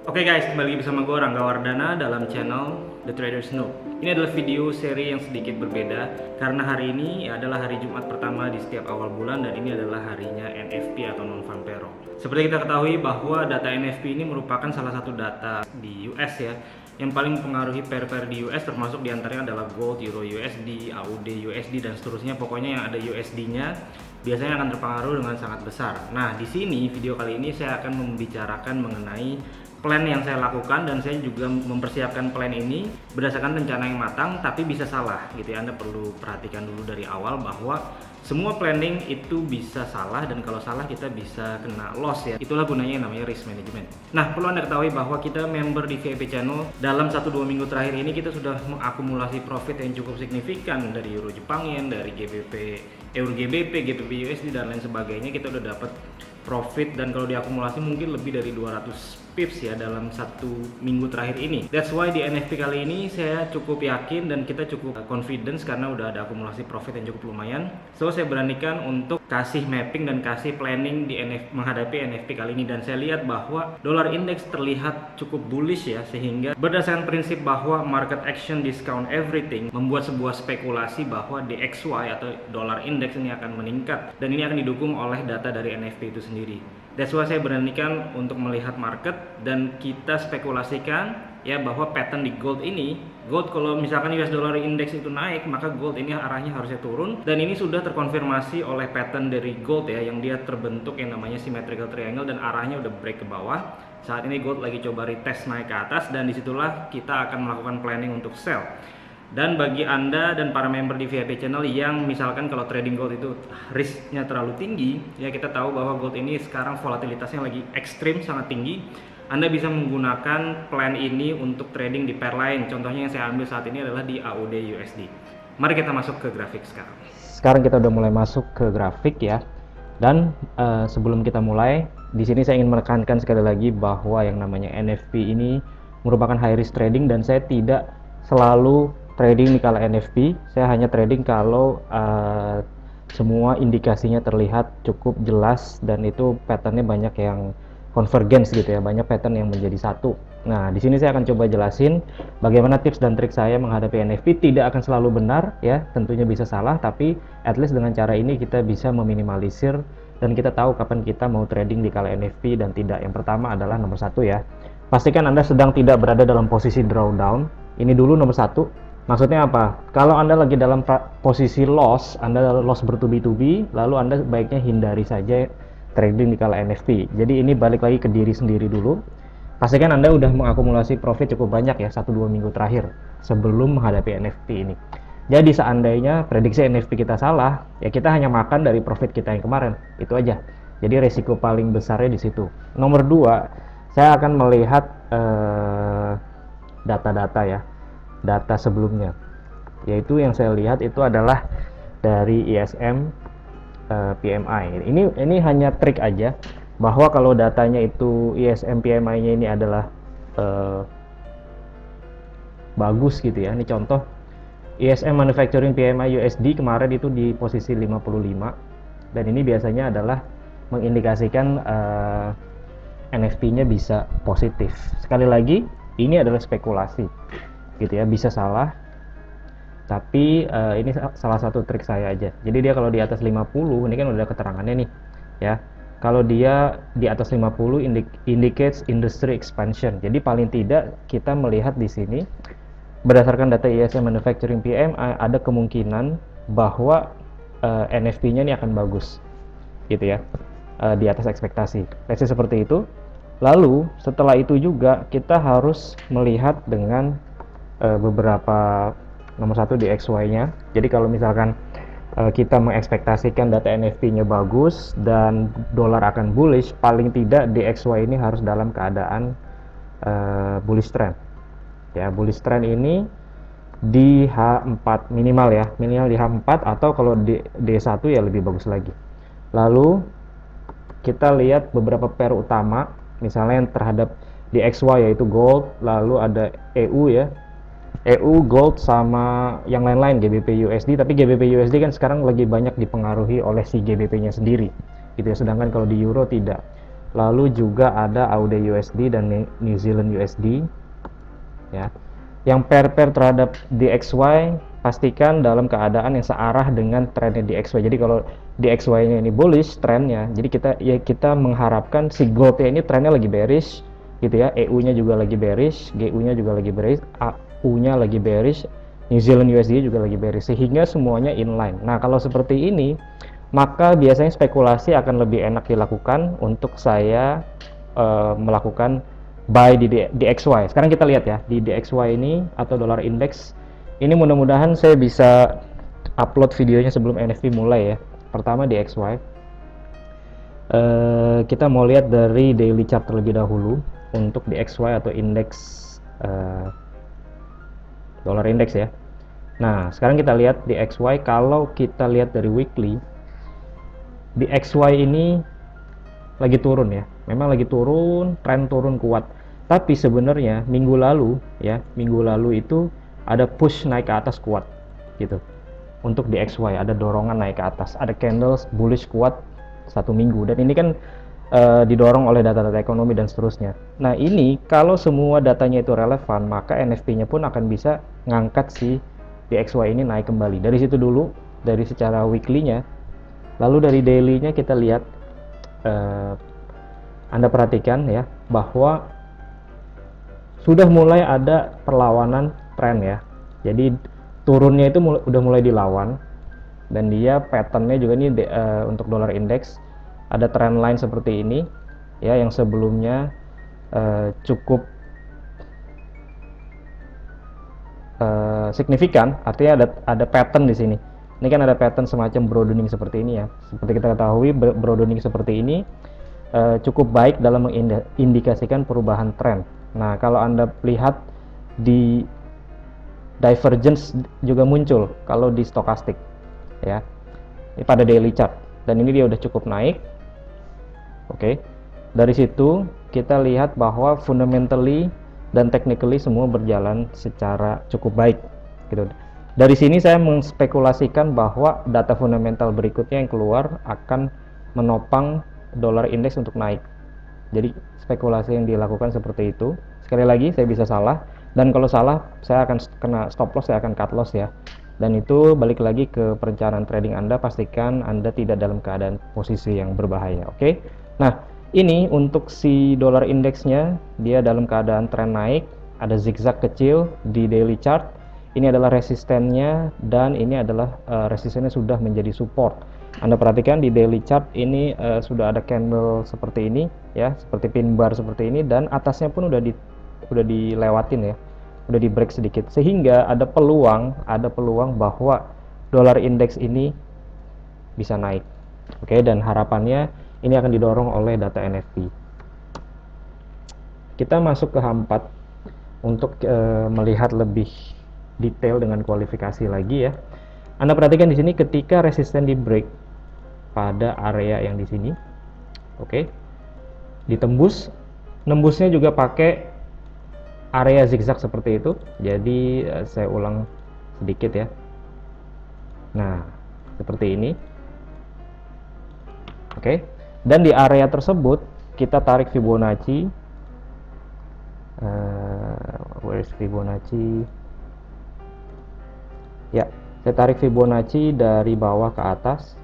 Oke guys, kembali lagi bersama gue Rangga Wardana dalam channel The Trader's Note. Ini adalah video seri yang sedikit berbeda karena hari ini adalah hari Jumat pertama di setiap awal bulan dan ini adalah harinya NFP atau non-farm payroll. Seperti kita ketahui bahwa data NFP ini merupakan salah satu data di US ya yang paling mempengaruhi pair-pair di US, termasuk diantaranya adalah Gold, Euro USD, AUD USD dan seterusnya. Pokoknya yang ada USD-nya biasanya akan terpengaruh dengan sangat besar. Nah, di sini video kali ini saya akan membicarakan mengenai plan yang saya lakukan dan saya juga mempersiapkan plan ini berdasarkan rencana yang matang tapi bisa salah gitu ya. Anda perlu perhatikan dulu dari awal bahwa semua planning itu bisa salah dan kalau salah kita bisa kena loss ya. Itulah gunanya yang namanya risk management. Nah, perlu Anda ketahui bahwa kita member di VIP channel dalam 1-2 minggu terakhir ini kita sudah mengakumulasi profit yang cukup signifikan dari Euro Jepang Yen, dari GBP Euro GBP, GBP USD dan lain sebagainya. Kita udah dapat profit dan kalau diakumulasi mungkin lebih dari 200 pips ya dalam 1 minggu terakhir ini. That's why di NFP kali ini saya cukup yakin dan kita cukup confidence karena udah ada akumulasi profit yang cukup lumayan. So saya beranikan untuk kasih mapping dan kasih planning di menghadapi NFP kali ini dan saya lihat bahwa dollar index terlihat cukup bullish ya, sehingga berdasarkan prinsip bahwa market action discount everything membuat sebuah spekulasi bahwa DXY atau dollar index ini akan meningkat dan ini akan didukung oleh data dari NFP itu sendiri. That's why saya beranikan untuk melihat market dan kita spekulasikan ya bahwa pattern di gold ini, gold kalau misalkan US dollar index itu naik maka gold ini arahnya harusnya turun dan ini sudah terkonfirmasi oleh pattern dari gold ya yang dia terbentuk yang namanya symmetrical triangle dan arahnya udah break ke bawah. Saat ini gold lagi coba retest naik ke atas dan disitulah kita akan melakukan planning untuk sell. Dan bagi Anda dan para member di VIP channel yang misalkan kalau trading gold itu risknya terlalu tinggi, ya kita tahu bahwa gold ini sekarang volatilitasnya lagi ekstrim, sangat tinggi. Anda bisa menggunakan plan ini untuk trading di pair lain. Contohnya yang saya ambil saat ini adalah di AUD USD. Mari kita masuk ke grafik sekarang. Sekarang kita udah mulai masuk ke grafik ya. Dan sebelum kita mulai, di sini saya ingin menekankan sekali lagi bahwa yang namanya NFP ini merupakan high risk trading dan saya tidak selalu trading di kala NFP. Saya hanya trading kalau semua indikasinya terlihat cukup jelas dan itu patternnya banyak yang convergence gitu ya, banyak pattern yang menjadi satu. Nah, di sini saya akan coba jelasin bagaimana tips dan trik saya menghadapi NFP. Tidak akan selalu benar ya, tentunya bisa salah, tapi at least dengan cara ini kita bisa meminimalisir dan kita tahu kapan kita mau trading di kala NFP dan tidak. Yang pertama adalah nomor satu ya, pastikan Anda sedang tidak berada dalam posisi drawdown. Ini dulu nomor satu. Maksudnya apa? Kalau Anda lagi dalam posisi loss, Anda loss bertubi-tubi, lalu Anda baiknya hindari saja trading di kala NFP. Jadi ini balik lagi ke diri sendiri dulu. Pastikan Anda udah mengakumulasi profit cukup banyak ya 1-2 minggu terakhir sebelum menghadapi NFP ini. Jadi seandainya prediksi NFP kita salah, ya kita hanya makan dari profit kita yang kemarin. Itu aja. Jadi resiko paling besarnya di situ. Nomor 2, saya akan melihat data-data ya. Data sebelumnya. Yaitu yang saya lihat itu adalah dari ISM PMI. Ini hanya trik aja bahwa kalau datanya itu ISM PMI-nya ini adalah bagus gitu ya. Ini contoh ISM Manufacturing PMI USD kemarin itu di posisi 55 dan ini biasanya adalah mengindikasikan NFP-nya bisa positif. Sekali lagi, ini adalah spekulasi gitu ya, bisa salah. Tapi ini salah satu trik saya aja. Jadi dia kalau di atas 50, ini kan udah keterangannya nih ya. Kalau dia di atas 50 indicates industry expansion. Jadi paling tidak kita melihat di sini berdasarkan data ISM Manufacturing PMI ada kemungkinan bahwa NFP-nya ini akan bagus. Gitu ya. Di atas ekspektasi. Let's say seperti itu. Lalu setelah itu juga kita harus melihat dengan beberapa nomor satu di XY-nya. Jadi kalau misalkan kita mengekspektasikan data NFP-nya bagus dan dolar akan bullish, paling tidak DXY ini harus dalam keadaan bullish trend. Ya, bullish trend ini di H4 minimal ya, minimal di H4 atau kalau di D1 ya lebih bagus lagi. Lalu kita lihat beberapa pair utama, misalnya yang terhadap DXY yaitu gold, lalu ada EU ya. EU, gold, sama yang lain-lain GBP USD, tapi GBP USD kan sekarang lagi banyak dipengaruhi oleh si GBP-nya sendiri gitu ya, sedangkan kalau di euro tidak. lalu juga ada AUD USD dan New Zealand USD ya. Yang pair terhadap DXY pastikan dalam keadaan yang searah dengan trennya DXY. Jadi kalau DXY-nya ini bullish trennya, jadi kita mengharapkan si goldnya ini trennya lagi bearish gitu ya. EU-nya juga lagi bearish, GU-nya juga lagi bearish, AU-nya lagi bearish, New Zealand USD juga lagi bearish, sehingga semuanya inline. Nah, kalau seperti ini, maka biasanya spekulasi akan lebih enak dilakukan untuk saya melakukan buy di DXY. Sekarang kita lihat ya, di DXY ini atau dollar index ini, mudah-mudahan saya bisa upload videonya sebelum NFP mulai ya. Pertama DXY, kita mau lihat dari daily chart terlebih dahulu untuk DXY atau indeks dollar index ya. Nah, sekarang kita lihat DXY. Kalau kita lihat dari weekly, DXY ini lagi turun ya, memang lagi turun, tren turun kuat. Tapi sebenarnya minggu lalu itu ada push naik ke atas kuat gitu. Untuk DXY ada dorongan naik ke atas, ada candles bullish kuat satu minggu, dan ini kan didorong oleh data-data ekonomi dan seterusnya. Nah, ini kalau semua datanya itu relevan, maka NFP-nya pun akan bisa ngangkat si DXY ini naik kembali. Dari situ dulu, dari secara weekly-nya. Lalu dari daily-nya kita lihat, Anda perhatikan ya, bahwa sudah mulai ada perlawanan tren ya. Jadi turunnya itu udah mulai dilawan, dan dia patternnya juga ini untuk dolar indeks ada trend line seperti ini ya, yang sebelumnya cukup signifikan, artinya ada pattern di sini. Ini kan ada pattern semacam broadening seperti ini ya. Seperti kita ketahui, broadening seperti ini cukup baik dalam mengindikasikan perubahan tren. Nah, kalau Anda lihat di divergence juga muncul kalau di stokastik ya, ini pada daily chart, dan ini dia udah cukup naik. Oke, dari situ kita lihat bahwa fundamentally dan technically semua berjalan secara cukup baik gitu. Dari sini saya menspekulasikan bahwa data fundamental berikutnya yang keluar akan menopang dolar indeks untuk naik. Jadi spekulasi yang dilakukan seperti itu. Sekali lagi, saya bisa salah, dan kalau salah saya akan kena stop loss, saya akan cut loss ya. Dan itu balik lagi ke perencanaan trading Anda, pastikan Anda tidak dalam keadaan posisi yang berbahaya. Oke. Nah, ini untuk si dolar indeksnya, dia dalam keadaan tren naik, ada zigzag kecil di daily chart. Ini adalah resistennya, dan ini adalah resistennya sudah menjadi support. Anda perhatikan di daily chart ini sudah ada candle seperti ini ya, seperti pin bar seperti ini, dan atasnya pun udah dilewatin ya, udah di break sedikit, sehingga ada peluang bahwa dolar indeks ini bisa naik. Oke, dan harapannya ini akan didorong oleh data NFP. Kita masuk ke H4 untuk melihat lebih detail dengan kualifikasi lagi ya. Anda perhatikan di sini ketika resisten di break pada area yang di sini, oke, ditembus, nembusnya juga pakai area zigzag seperti itu. Jadi saya ulang sedikit ya. Nah, seperti ini, oke. Dan di area tersebut kita tarik Fibonacci. Where is Fibonacci? Ya, saya tarik Fibonacci dari bawah ke atas.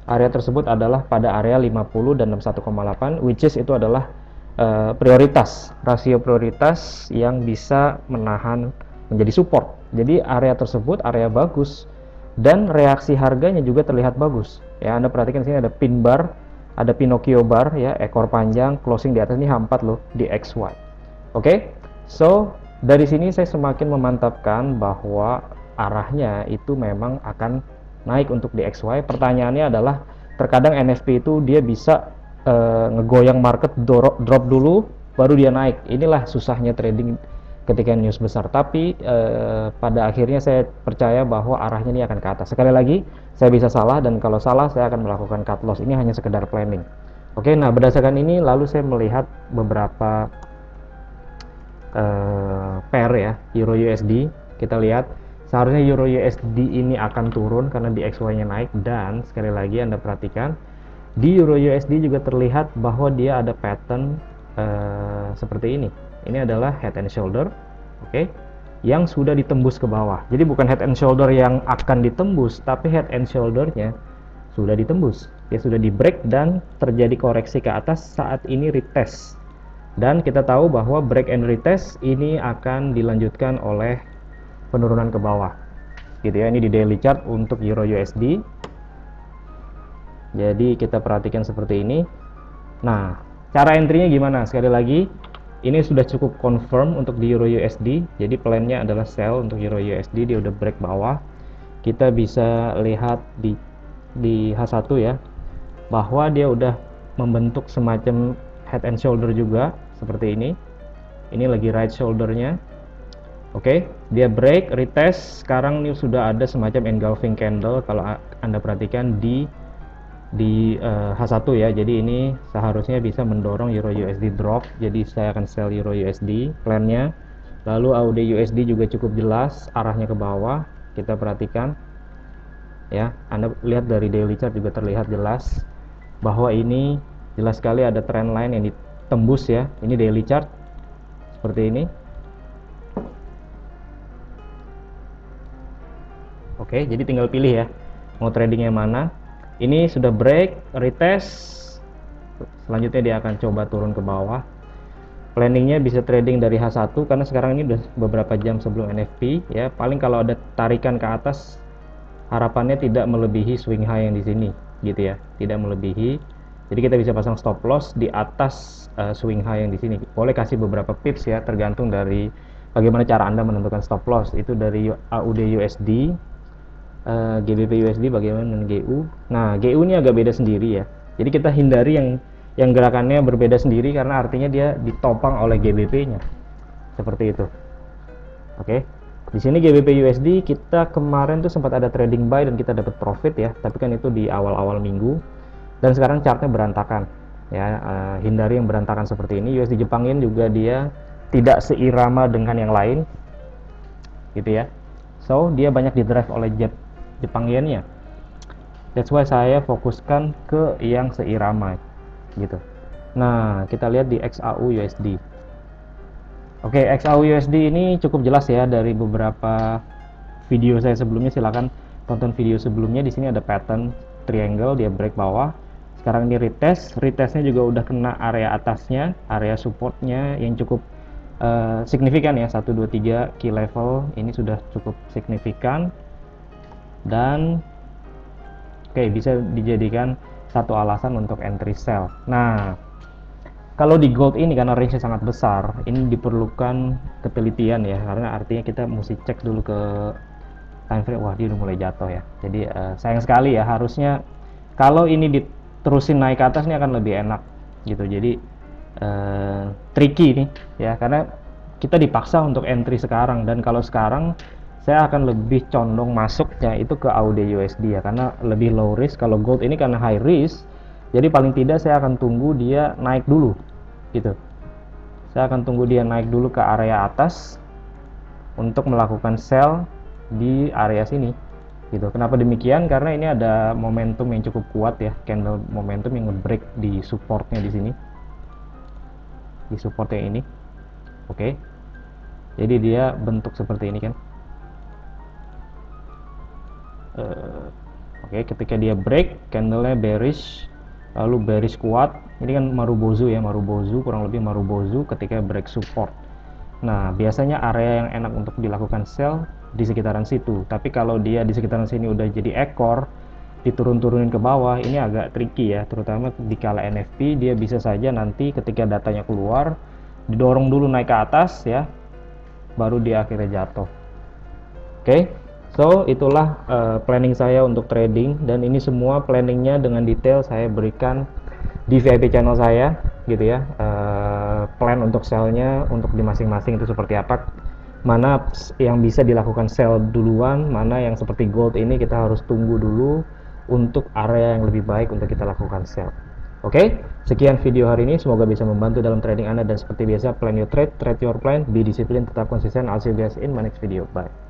Area tersebut adalah pada area 50 dan 61,8, which is itu adalah prioritas, rasio prioritas yang bisa menahan menjadi support. Jadi area tersebut area bagus, dan reaksi harganya juga terlihat bagus. Ya, Anda perhatikan sini ada pin bar, ada Pinocchio bar ya, ekor panjang, closing di atas ini H4 loh di XY. Oke, so dari sini saya semakin memantapkan bahwa arahnya itu memang akan naik untuk DXY. Pertanyaannya adalah, terkadang NFP itu dia bisa ngegoyang market, drop dulu baru dia naik. Inilah susahnya trading ketika news besar. Tapi pada akhirnya saya percaya bahwa arahnya ini akan ke atas. Sekali lagi, saya bisa salah, dan kalau salah saya akan melakukan cut loss. Ini hanya sekedar planning. Oke, nah berdasarkan ini lalu saya melihat beberapa pair ya, Euro USD. Kita lihat seharusnya Euro USD ini akan turun karena DXY nya naik, dan sekali lagi Anda perhatikan Di Euro USD juga terlihat bahwa dia ada pattern seperti ini. Ini adalah head and shoulder, oke, yang sudah ditembus ke bawah. Jadi bukan head and shoulder yang akan ditembus, tapi head and shouldernya sudah ditembus. Dia sudah di break dan terjadi koreksi ke atas, saat ini retest. Dan kita tahu bahwa break and retest ini akan dilanjutkan oleh penurunan ke bawah. Gitu ya, ini di daily chart untuk Euro USD. Jadi kita perhatikan seperti ini. Nah, cara entry-nya gimana? Sekali lagi, ini sudah cukup confirm untuk di Euro USD. Jadi plan-nya adalah sell untuk Euro USD, dia udah break bawah. Kita bisa lihat di H1 ya, bahwa dia udah membentuk semacam head and shoulder juga seperti ini. Ini lagi right shoulder-nya. Oke, dia break, retest. Sekarang ini sudah ada semacam engulfing candle kalau Anda perhatikan di H1 ya. Jadi ini seharusnya bisa mendorong Euro USD drop. Jadi saya akan sell Euro USD plannya. Lalu AUD USD juga cukup jelas arahnya ke bawah. Kita perhatikan ya, Anda lihat dari daily chart juga terlihat jelas bahwa ini jelas sekali ada trend line yang ditembus ya. Ini daily chart seperti ini. Oke, jadi tinggal pilih ya, mau tradingnya mana. Ini sudah break, retest, selanjutnya dia akan coba turun ke bawah. Planningnya bisa trading dari H1 karena sekarang ini udah beberapa jam sebelum NFP ya. Paling kalau ada tarikan ke atas, harapannya tidak melebihi swing high yang di sini gitu ya, tidak melebihi. Jadi kita bisa pasang stop loss di atas swing high yang di sini. Boleh kasih beberapa pips ya, tergantung dari bagaimana cara Anda menentukan stop loss. Itu dari AUD USD, GBP USD, bagaimana dengan GU. Nah, GU ini agak beda sendiri ya. Jadi kita hindari yang gerakannya berbeda sendiri karena artinya dia ditopang oleh GBP-nya. Seperti itu. Oke. Di sini GBP USD kita kemarin tuh sempat ada trading buy dan kita dapat profit ya, tapi kan itu di awal-awal minggu. Dan sekarang chartnya berantakan. Ya, hindari yang berantakan seperti ini. USD Jepang Yen juga dia tidak seirama dengan yang lain. Gitu ya. So, dia banyak didrive oleh Jepang Yen-nya. That's why saya fokuskan ke yang seirama gitu. Nah, kita lihat di XAU USD. Oke, XAU USD ini cukup jelas ya dari beberapa video saya sebelumnya. Silakan tonton video sebelumnya. Di sini ada pattern triangle, dia break bawah. Sekarang ini retestnya juga udah kena area atasnya, area supportnya yang cukup signifikan ya, 1 2 3 key level ini sudah cukup signifikan. Dan oke, bisa dijadikan satu alasan untuk entry sell. Nah, kalau di gold ini karena range-nya sangat besar, ini diperlukan ketelitian ya, karena artinya kita mesti cek dulu ke time frame. Wah, dia udah mulai jatuh ya. Jadi sayang sekali ya, harusnya kalau ini diterusin naik ke atas ini akan lebih enak gitu. Jadi tricky nih ya, karena kita dipaksa untuk entry sekarang. Dan kalau sekarang saya akan lebih condong masuknya itu ke AUD USD ya, karena lebih low risk. Kalau gold ini karena high risk, jadi paling tidak saya akan tunggu dia naik dulu gitu. Saya akan tunggu dia naik dulu ke area atas untuk melakukan sell di area sini gitu. Kenapa demikian? Karena ini ada momentum yang cukup kuat ya, candle momentum yang nge-break di supportnya di sini, di supportnya ini. Oke, jadi dia bentuk seperti ini kan. Oke, ketika dia break, candlenya bearish, lalu bearish kuat. Ini kan Marubozu ya, Marubozu, kurang lebih Marubozu ketika break support. Nah, biasanya area yang enak untuk dilakukan sell di sekitaran situ. Tapi kalau dia di sekitaran sini udah jadi ekor, diturun-turunin ke bawah, ini agak tricky ya, terutama di kala NFP. Dia bisa saja nanti ketika datanya keluar, didorong dulu naik ke atas ya, baru dia akhirnya jatuh. Oke. So, itulah planning saya untuk trading, dan ini semua planningnya dengan detail saya berikan di VIP channel saya gitu ya. Plan untuk sellnya untuk di masing-masing itu seperti apa, mana yang bisa dilakukan sell duluan, mana yang seperti gold ini kita harus tunggu dulu untuk area yang lebih baik untuk kita lakukan sell. Oke, sekian video hari ini, semoga bisa membantu dalam trading Anda, dan seperti biasa, plan your trade, trade your plan, be disciplined, tetap konsisten. I'll see you guys in my next video. Bye.